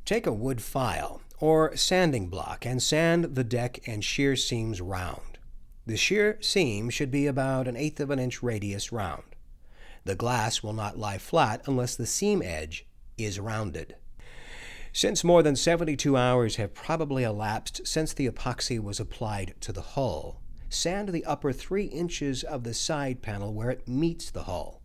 Take a wood file or sanding block and sand the deck and shear seams round. The shear seam should be about 1/8 of an inch radius round. The glass will not lie flat unless the seam edge is rounded. Since more than 72 hours have probably elapsed since the epoxy was applied to the hull, sand the upper 3 inches of the side panel where it meets the hull.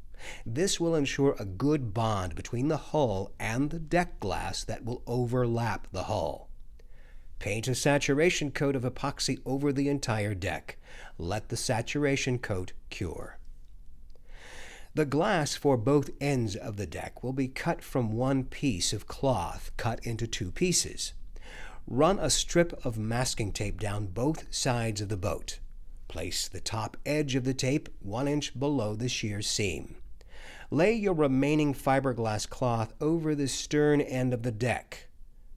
This will ensure a good bond between the hull and the deck glass that will overlap the hull. Paint a saturation coat of epoxy over the entire deck. Let the saturation coat cure. The glass for both ends of the deck will be cut from one piece of cloth cut into 2 pieces. Run a strip of masking tape down both sides of the boat. Place the top edge of the tape 1 inch below the shear seam. Lay your remaining fiberglass cloth over the stern end of the deck.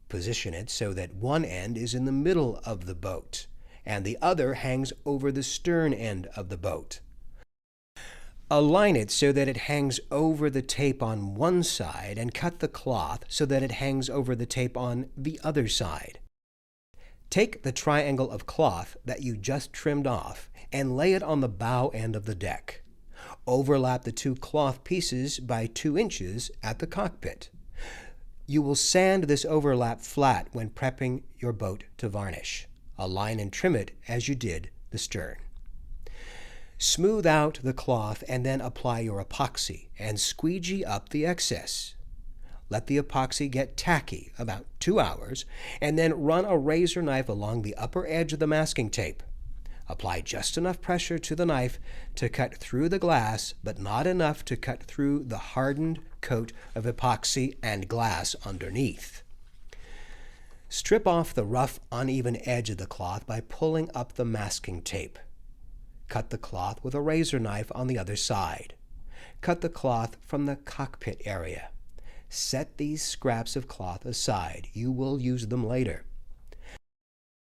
Position it so that one end is in the middle of the boat, and the other hangs over the stern end of the boat. Align it so that it hangs over the tape on one side and cut the cloth so that it hangs over the tape on the other side. Take the triangle of cloth that you just trimmed off and lay it on the bow end of the deck. Overlap the 2 cloth pieces by 2 inches at the cockpit. You will sand this overlap flat when prepping your boat to varnish. Align and trim it as you did the stern. Smooth out the cloth and then apply your epoxy and squeegee up the excess. Let the epoxy get tacky about 2 hours and then run a razor knife along the upper edge of the masking tape. Apply just enough pressure to the knife to cut through the glass, but not enough to cut through the hardened coat of epoxy and glass underneath. Strip off the rough, uneven edge of the cloth by pulling up the masking tape. Cut the cloth with a razor knife on the other side. Cut the cloth from the cockpit area. Set these scraps of cloth aside. You will use them later.